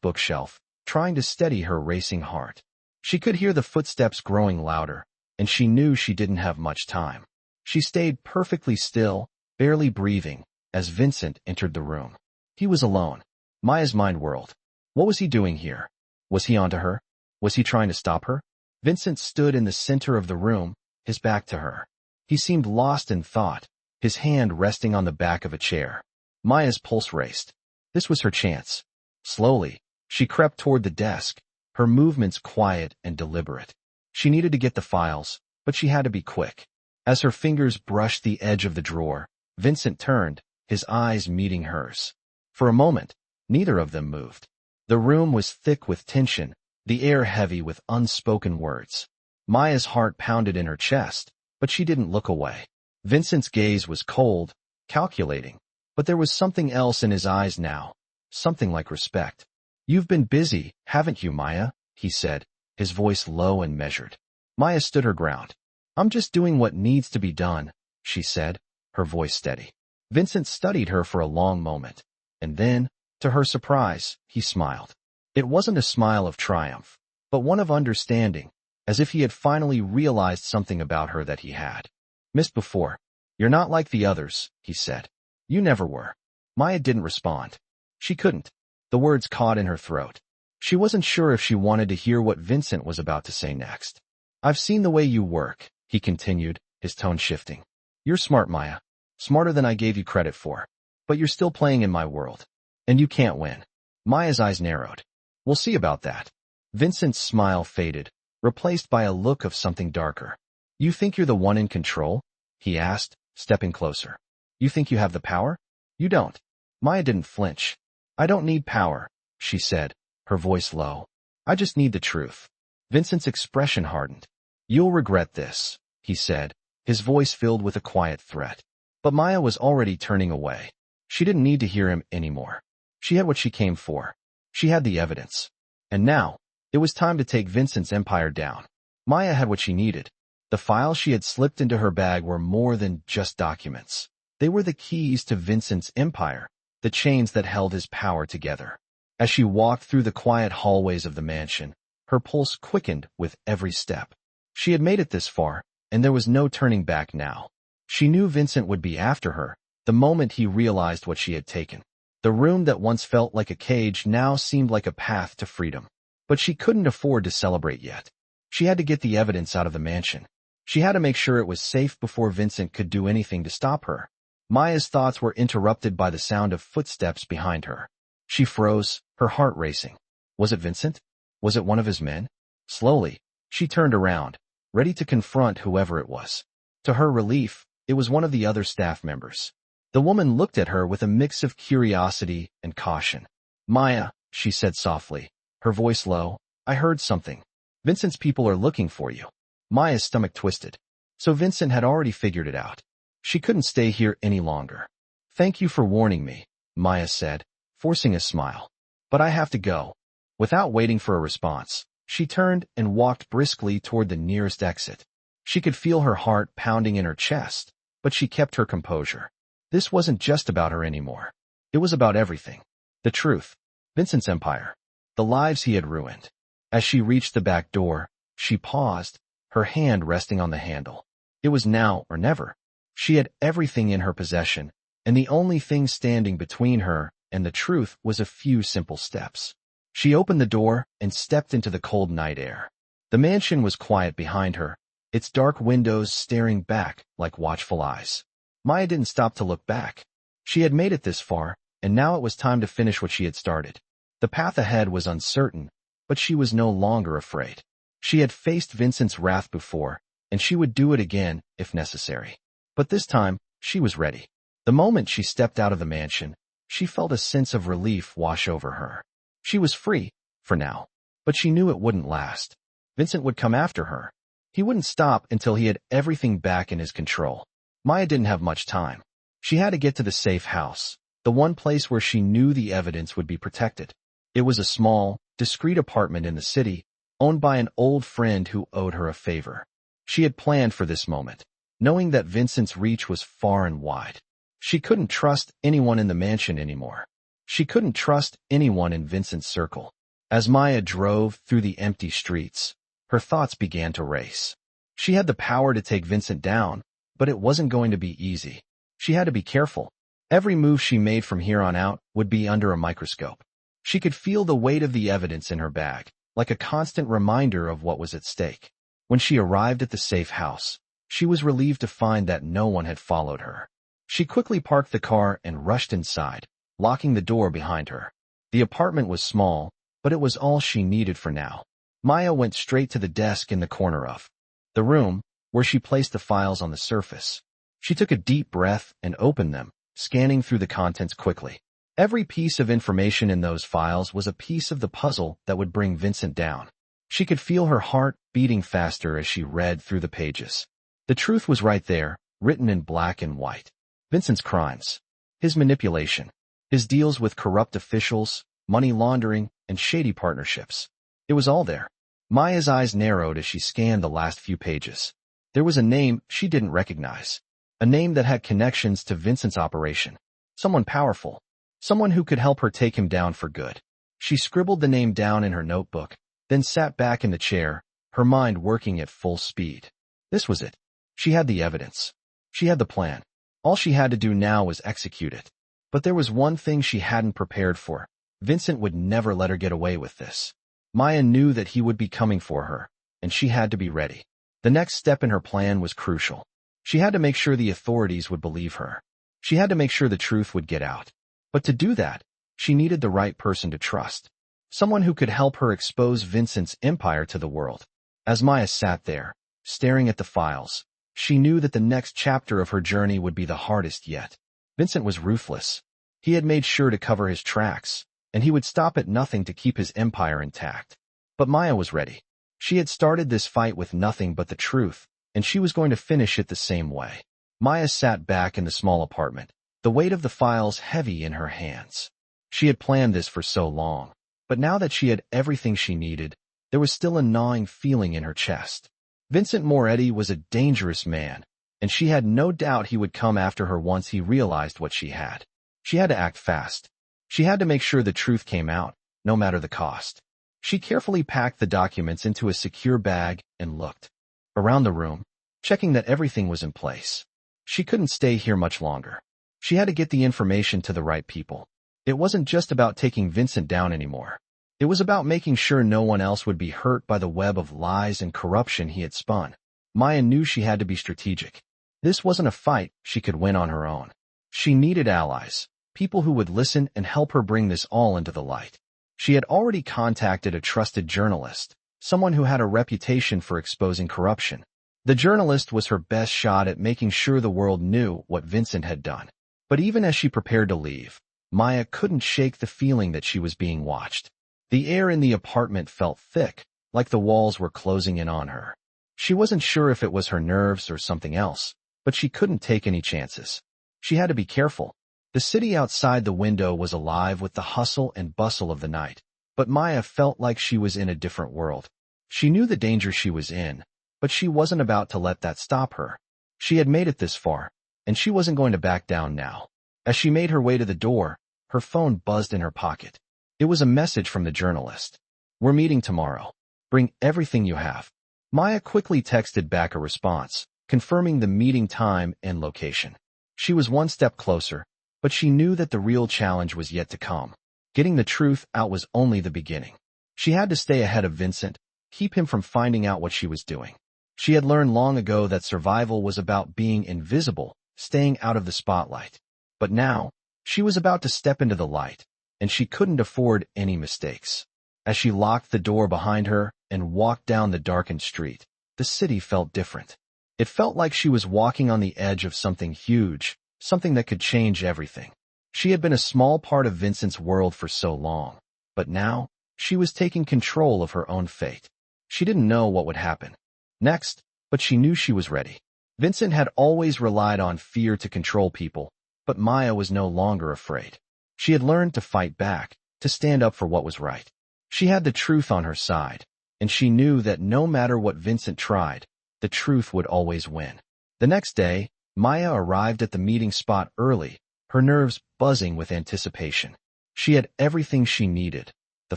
A: bookshelf, trying to steady her racing heart. She could hear the footsteps growing louder, and she knew she didn't have much time. She stayed perfectly still, barely breathing, as Vincent entered the room. He was alone. Maya's mind whirled. What was he doing here? Was he onto her? Was he trying to stop her? Vincent stood in the center of the room, his back to her. He seemed lost in thought, his hand resting on the back of a chair. Maya's pulse raced. This was her chance. Slowly, she crept toward the desk, her movements quiet and deliberate. She needed to get the files, but she had to be quick. As her fingers brushed the edge of the drawer, Vincent turned, his eyes meeting hers. For a moment, neither of them moved. The room was thick with tension, the air heavy with unspoken words. Maya's heart pounded in her chest, but she didn't look away. Vincent's gaze was cold, calculating, but there was something else in his eyes now, something like respect. "You've been busy, haven't you, Maya?" he said, his voice low and measured. Maya stood her ground. "I'm just doing what needs to be done," she said, her voice steady. Vincent studied her for a long moment, and then, to her surprise, he smiled. It wasn't a smile of triumph, but one of understanding, as if he had finally realized something about her that he had missed before. "You're not like the others," he said. "You never were." Maya didn't respond. She couldn't. The words caught in her throat. She wasn't sure if she wanted to hear what Vincent was about to say next. "I've seen the way you work," he continued, his tone shifting. "You're smart, Maya. Smarter than I gave you credit for. But you're still playing in my world. And you can't win. Maya's eyes narrowed. We'll see about that. Vincent's smile faded, replaced by a look of something darker. You think you're the one in control? He asked, stepping closer. You think you have the power? You don't. Maya didn't flinch. I don't need power, she said, her voice low. I just need the truth. Vincent's expression hardened. You'll regret this, he said, his voice filled with a quiet threat. But Maya was already turning away. She didn't need to hear him anymore. She had what she came for. She had the evidence. And now, it was time to take Vincent's empire down. Maya had what she needed. The files she had slipped into her bag were more than just documents. They were the keys to Vincent's empire, the chains that held his power together. As she walked through the quiet hallways of the mansion, her pulse quickened with every step. She had made it this far, and there was no turning back now. She knew Vincent would be after her, the moment he realized what she had taken. The room that once felt like a cage now seemed like a path to freedom. But she couldn't afford to celebrate yet. She had to get the evidence out of the mansion. She had to make sure it was safe before Vincent could do anything to stop her. Maya's thoughts were interrupted by the sound of footsteps behind her. She froze, her heart racing. Was it Vincent? Was it one of his men? Slowly, she turned around, ready to confront whoever it was. To her relief, it was one of the other staff members. The woman looked at her with a mix of curiosity and caution. Maya, she said softly, her voice low, I heard something. Vincent's people are looking for you. Maya's stomach twisted. So Vincent had already figured it out. She couldn't stay here any longer. Thank you for warning me, Maya said, forcing a smile. But I have to go. Without waiting for a response, she turned and walked briskly toward the nearest exit. She could feel her heart pounding in her chest, but she kept her composure. This wasn't just about her anymore. It was about everything. The truth. Vincent's empire. The lives he had ruined. As she reached the back door, she paused, her hand resting on the handle. It was now or never. She had everything in her possession, and the only thing standing between her and the truth was a few simple steps. She opened the door and stepped into the cold night air. The mansion was quiet behind her, its dark windows staring back like watchful eyes. Maya didn't stop to look back. She had made it this far, and now it was time to finish what she had started. The path ahead was uncertain, but she was no longer afraid. She had faced Vincent's wrath before, and she would do it again if necessary. But this time, she was ready. The moment she stepped out of the mansion, she felt a sense of relief wash over her. She was free, for now, but she knew it wouldn't last. Vincent would come after her. He wouldn't stop until he had everything back in his control. Maya didn't have much time. She had to get to the safe house, the one place where she knew the evidence would be protected. It was a small, discreet apartment in the city, owned by an old friend who owed her a favor. She had planned for this moment, knowing that Vincent's reach was far and wide. She couldn't trust anyone in the mansion anymore. She couldn't trust anyone in Vincent's circle. As Maya drove through the empty streets, her thoughts began to race. She had the power to take Vincent down, but it wasn't going to be easy. She had to be careful. Every move she made from here on out would be under a microscope. She could feel the weight of the evidence in her bag, like a constant reminder of what was at stake. When she arrived at the safe house, she was relieved to find that no one had followed her. She quickly parked the car and rushed inside, locking the door behind her. The apartment was small, but it was all she needed for now. Maya went straight to the desk in the corner of the room, where she placed the files on the surface. She took a deep breath and opened them, scanning through the contents quickly. Every piece of information in those files was a piece of the puzzle that would bring Vincent down. She could feel her heart beating faster as she read through the pages. The truth was right there, written in black and white. Vincent's crimes, his manipulation, his deals with corrupt officials, money laundering, and shady partnerships. It was all there. Maya's eyes narrowed as she scanned the last few pages. There was a name she didn't recognize, a name that had connections to Vincent's operation. Someone powerful, someone who could help her take him down for good. She scribbled the name down in her notebook, then sat back in the chair, her mind working at full speed. This was it. She had the evidence. She had the plan. All she had to do now was execute it. But there was one thing she hadn't prepared for. Vincent would never let her get away with this. Maya knew that he would be coming for her, and she had to be ready. The next step in her plan was crucial. She had to make sure the authorities would believe her. She had to make sure the truth would get out. But to do that, she needed the right person to trust. Someone who could help her expose Vincent's empire to the world. As Maya sat there, staring at the files, she knew that the next chapter of her journey would be the hardest yet. Vincent was ruthless. He had made sure to cover his tracks, and he would stop at nothing to keep his empire intact. But Maya was ready. She had started this fight with nothing but the truth, and she was going to finish it the same way. Maya sat back in the small apartment, the weight of the files heavy in her hands. She had planned this for so long, but now that she had everything she needed, there was still a gnawing feeling in her chest. Vincent Moretti was a dangerous man, and she had no doubt he would come after her once he realized what she had. She had to act fast. She had to make sure the truth came out, no matter the cost. She carefully packed the documents into a secure bag and looked around the room, checking that everything was in place. She couldn't stay here much longer. She had to get the information to the right people. It wasn't just about taking Vincent down anymore. It was about making sure no one else would be hurt by the web of lies and corruption he had spun. Maya knew she had to be strategic. This wasn't a fight she could win on her own. She needed allies, people who would listen and help her bring this all into the light. She had already contacted a trusted journalist, someone who had a reputation for exposing corruption. The journalist was her best shot at making sure the world knew what Vincent had done. But even as she prepared to leave, Maya couldn't shake the feeling that she was being watched. The air in the apartment felt thick, like the walls were closing in on her. She wasn't sure if it was her nerves or something else, but she couldn't take any chances. She had to be careful. The city outside the window was alive with the hustle and bustle of the night, but Maya felt like she was in a different world. She knew the danger she was in, but she wasn't about to let that stop her. She had made it this far, and she wasn't going to back down now. As she made her way to the door, her phone buzzed in her pocket. It was a message from the journalist. "We're meeting tomorrow. Bring everything you have." Maya quickly texted back a response, confirming the meeting time and location. She was one step closer, but she knew that the real challenge was yet to come. Getting the truth out was only the beginning. She had to stay ahead of Vincent, keep him from finding out what she was doing. She had learned long ago that survival was about being invisible, staying out of the spotlight. But now, she was about to step into the light, and she couldn't afford any mistakes. As she locked the door behind her and walked down the darkened street, the city felt different. It felt like she was walking on the edge of something huge, something that could change everything. She had been a small part of Vincent's world for so long, but now, she was taking control of her own fate. She didn't know what would happen next, but she knew she was ready. Vincent had always relied on fear to control people, but Maya was no longer afraid. She had learned to fight back, to stand up for what was right. She had the truth on her side, and she knew that no matter what Vincent tried, the truth would always win. The next day, Maya arrived at the meeting spot early, her nerves buzzing with anticipation. She had everything she needed: the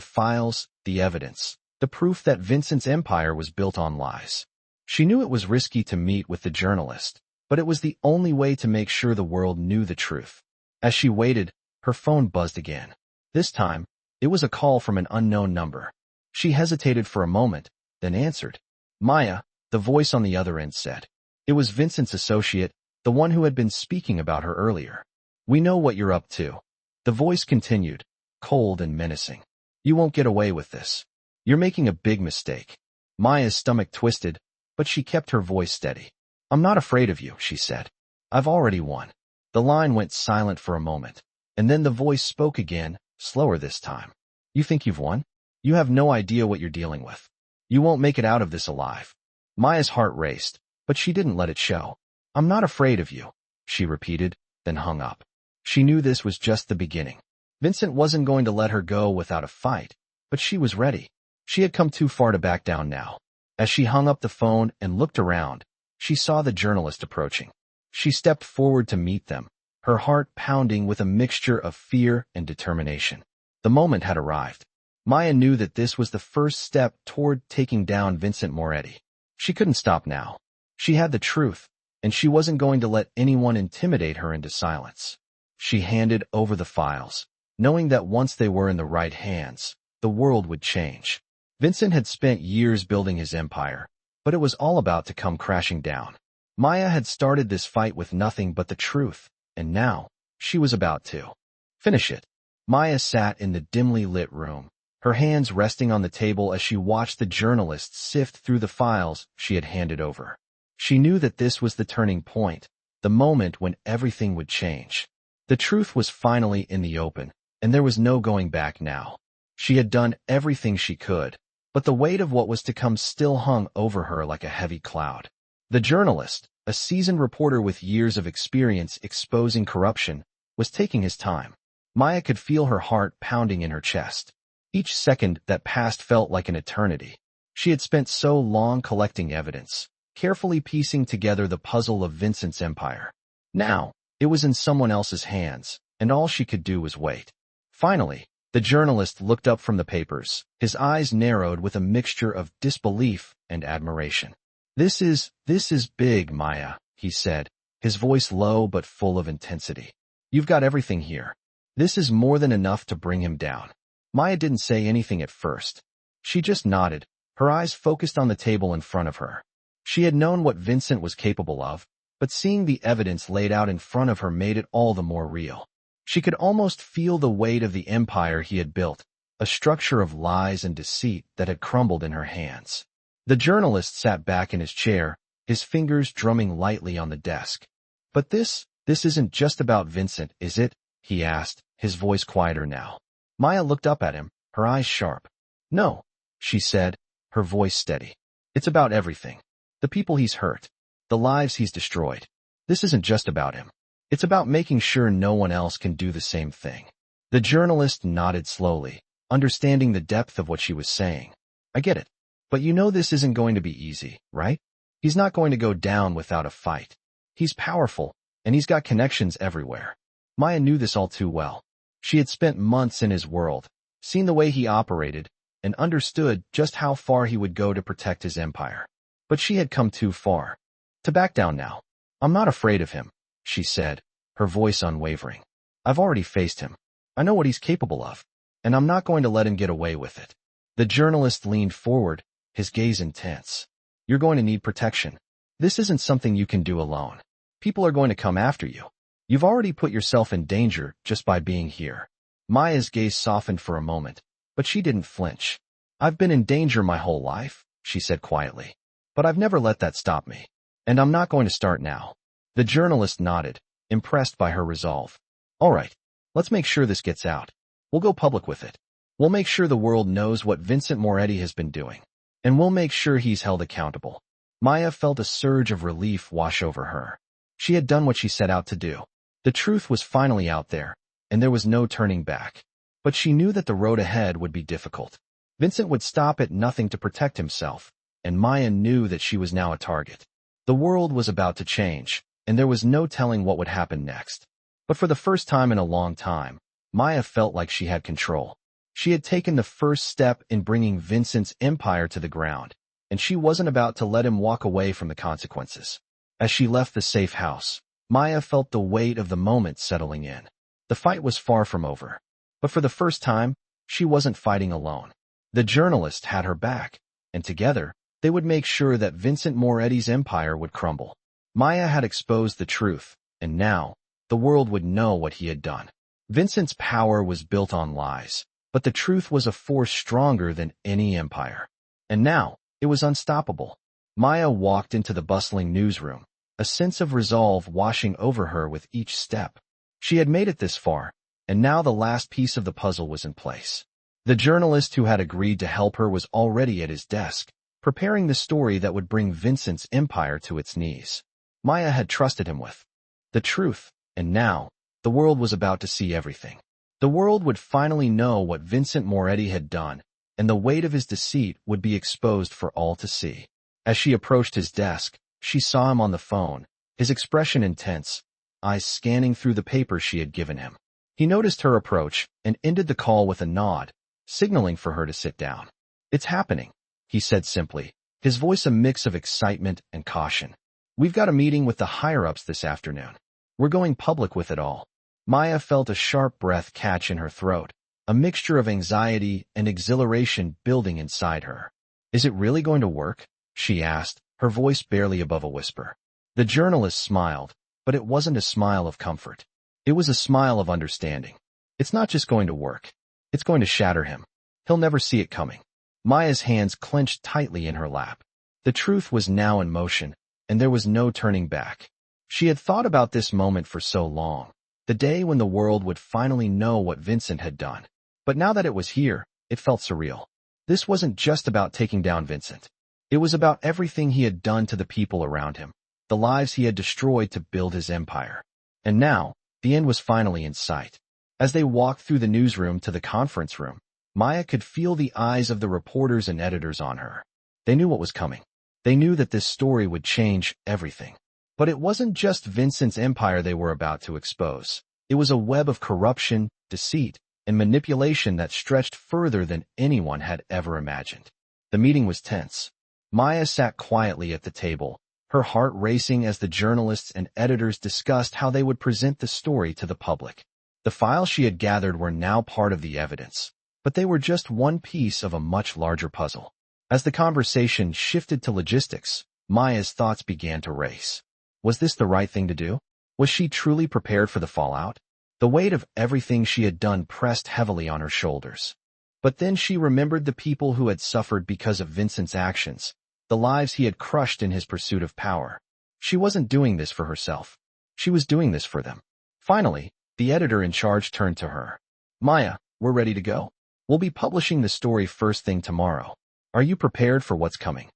A: files, the evidence, the proof that Vincent's empire was built on lies. She knew it was risky to meet with the journalist, but it was the only way to make sure the world knew the truth. As she waited, her phone buzzed again. This time, it was a call from an unknown number. She hesitated for a moment, then answered. "Maya," the voice on the other end said. It was Vincent's associate, the one who had been speaking about her earlier. "We know what you're up to." The voice continued, cold and menacing. "You won't get away with this. You're making a big mistake." Maya's stomach twisted, but she kept her voice steady. "I'm not afraid of you," she said. "I've already won." The line went silent for a moment, and then the voice spoke again, slower this time. "You think you've won? You have no idea what you're dealing with. You won't make it out of this alive." Maya's heart raced, but she didn't let it show. "I'm not afraid of you," she repeated, then hung up. She knew this was just the beginning. Vincent wasn't going to let her go without a fight, but she was ready. She had come too far to back down now. As she hung up the phone and looked around, she saw the journalist approaching. She stepped forward to meet them, her heart pounding with a mixture of fear and determination. The moment had arrived. Maya knew that this was the first step toward taking down Vincent Moretti. She couldn't stop now. She had the truth, and she wasn't going to let anyone intimidate her into silence. She handed over the files, knowing that once they were in the right hands, the world would change. Vincent had spent years building his empire, but it was all about to come crashing down. Maya had started this fight with nothing but the truth, and now, she was about to finish it. Maya sat in the dimly lit room, her hands resting on the table as she watched the journalist sift through the files she had handed over. She knew that this was the turning point, the moment when everything would change. The truth was finally in the open, and there was no going back now. She had done everything she could, but the weight of what was to come still hung over her like a heavy cloud. The journalist, a seasoned reporter with years of experience exposing corruption, was taking his time. Maya could feel her heart pounding in her chest. Each second that passed felt like an eternity. She had spent so long collecting evidence, carefully piecing together the puzzle of Vincent's empire. Now, it was in someone else's hands, and all she could do was wait. Finally, the journalist looked up from the papers, his eyes narrowed with a mixture of disbelief and admiration. This is big, Maya, he said, his voice low but full of intensity. You've got everything here. This is more than enough to bring him down. Maya didn't say anything at first. She just nodded, her eyes focused on the table in front of her. She had known what Vincent was capable of, but seeing the evidence laid out in front of her made it all the more real. She could almost feel the weight of the empire he had built, a structure of lies and deceit that had crumbled in her hands. The journalist sat back in his chair, his fingers drumming lightly on the desk. But this isn't just about Vincent, is it? He asked, his voice quieter now. Maya looked up at him, her eyes sharp. No, she said, her voice steady. It's about everything. The people he's hurt, the lives he's destroyed. This isn't just about him. It's about making sure no one else can do the same thing. The journalist nodded slowly, understanding the depth of what she was saying. I get it. But you know this isn't going to be easy, right? He's not going to go down without a fight. He's powerful, and he's got connections everywhere. Maya knew this all too well. She had spent months in his world, seen the way he operated, and understood just how far he would go to protect his empire. But she had come too far to back down now. I'm not afraid of him, she said, her voice unwavering. I've already faced him. I know what he's capable of, and I'm not going to let him get away with it. The journalist leaned forward, his gaze intense. You're going to need protection. This isn't something you can do alone. People are going to come after you. You've already put yourself in danger just by being here. Maya's gaze softened for a moment, but she didn't flinch. I've been in danger my whole life, she said quietly. But I've never let that stop me. And I'm not going to start now. The journalist nodded, impressed by her resolve. All right, let's make sure this gets out. We'll go public with it. We'll make sure the world knows what Vincent Moretti has been doing. And we'll make sure he's held accountable. Maya felt a surge of relief wash over her. She had done what she set out to do. The truth was finally out there, and there was no turning back. But she knew that the road ahead would be difficult. Vincent would stop at nothing to protect himself, and Maya knew that she was now a target. The world was about to change, and there was no telling what would happen next. But for the first time in a long time, Maya felt like she had control. She had taken the first step in bringing Vincent's empire to the ground, and she wasn't about to let him walk away from the consequences. As she left the safe house, Maya felt the weight of the moment settling in. The fight was far from over. But for the first time, she wasn't fighting alone. The journalist had her back, and together, they would make sure that Vincent Moretti's empire would crumble. Maya had exposed the truth, and now, the world would know what he had done. Vincent's power was built on lies, but the truth was a force stronger than any empire. And now, it was unstoppable. Maya walked into the bustling newsroom, a sense of resolve washing over her with each step. She had made it this far, and now the last piece of the puzzle was in place. The journalist who had agreed to help her was already at his desk, preparing the story that would bring Vincent's empire to its knees. Maya had trusted him with the truth, and now, the world was about to see everything. The world would finally know what Vincent Moretti had done, and the weight of his deceit would be exposed for all to see. As she approached his desk, she saw him on the phone, his expression intense, eyes scanning through the papers she had given him. He noticed her approach and ended the call with a nod, signaling for her to sit down. It's happening, he said simply, his voice a mix of excitement and caution. We've got a meeting with the higher-ups this afternoon. We're going public with it all. Maya felt a sharp breath catch in her throat, a mixture of anxiety and exhilaration building inside her. Is it really going to work? She asked, her voice barely above a whisper. The journalist smiled, but it wasn't a smile of comfort. It was a smile of understanding. It's not just going to work. It's going to shatter him. He'll never see it coming. Maya's hands clenched tightly in her lap. The truth was now in motion, and there was no turning back. She had thought about this moment for so long, the day when the world would finally know what Vincent had done. But now that it was here, it felt surreal. This wasn't just about taking down Vincent. It was about everything he had done to the people around him, the lives he had destroyed to build his empire. And now, the end was finally in sight. As they walked through the newsroom to the conference room, Maya could feel the eyes of the reporters and editors on her. They knew what was coming. They knew that this story would change everything. But it wasn't just Vincent's empire they were about to expose. It was a web of corruption, deceit, and manipulation that stretched further than anyone had ever imagined. The meeting was tense. Maya sat quietly at the table, her heart racing as the journalists and editors discussed how they would present the story to the public. The files she had gathered were now part of the evidence, but they were just one piece of a much larger puzzle. As the conversation shifted to logistics, Maya's thoughts began to race. Was this the right thing to do? Was she truly prepared for the fallout? The weight of everything she had done pressed heavily on her shoulders. But then she remembered the people who had suffered because of Vincent's actions, the lives he had crushed in his pursuit of power. She wasn't doing this for herself. She was doing this for them. Finally, the editor in charge turned to her. Maya, we're ready to go. We'll be publishing the story first thing tomorrow. Are you prepared for what's coming?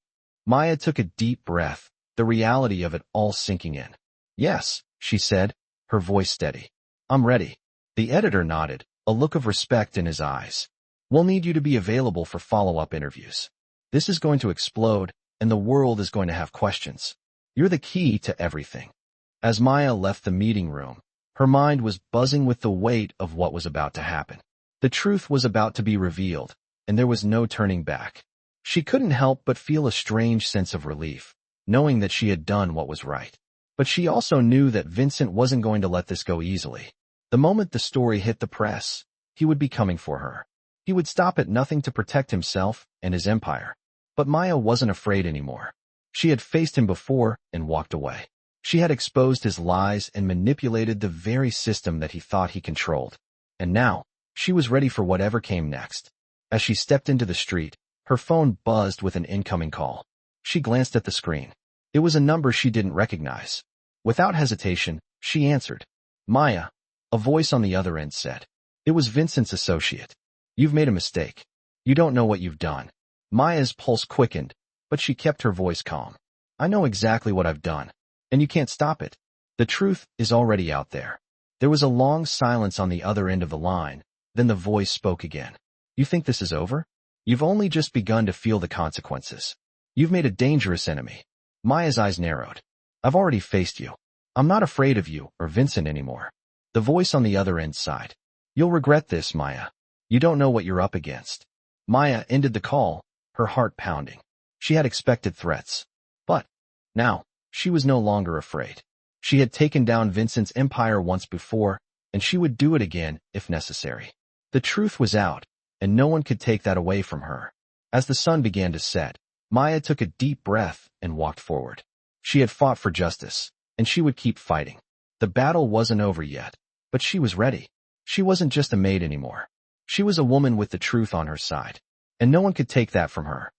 A: Maya took a deep breath, the reality of it all sinking in. Yes, she said, her voice steady. I'm ready. The editor nodded, a look of respect in his eyes. We'll need you to be available for follow-up interviews. This is going to explode, and the world is going to have questions. You're the key to everything. As Maya left the meeting room, her mind was buzzing with the weight of what was about to happen. The truth was about to be revealed, and there was no turning back. She couldn't help but feel a strange sense of relief, knowing that she had done what was right. But she also knew that Vincent wasn't going to let this go easily. The moment the story hit the press, he would be coming for her. He would stop at nothing to protect himself and his empire. But Maya wasn't afraid anymore. She had faced him before and walked away. She had exposed his lies and manipulated the very system that he thought he controlled. And now, she was ready for whatever came next. As she stepped into the street, her phone buzzed with an incoming call. She glanced at the screen. It was a number she didn't recognize. Without hesitation, she answered. Maya, a voice on the other end said. It was Vincent's associate. You've made a mistake. You don't know what you've done. Maya's pulse quickened, but she kept her voice calm. I know exactly what I've done, and you can't stop it. The truth is already out there. There was a long silence on the other end of the line, then the voice spoke again. You think this is over? You've only just begun to feel the consequences. You've made a dangerous enemy. Maya's eyes narrowed. I've already faced you. I'm not afraid of you or Vincent anymore. The voice on the other end sighed. You'll regret this, Maya. You don't know what you're up against. Maya ended the call, her heart pounding. She had expected threats. But now, she was no longer afraid. She had taken down Vincent's empire once before, and she would do it again if necessary. The truth was out, and no one could take that away from her. As the sun began to set, Maya took a deep breath and walked forward. She had fought for justice, and she would keep fighting. The battle wasn't over yet, but she was ready. She wasn't just a maid anymore. She was a woman with the truth on her side, and no one could take that from her.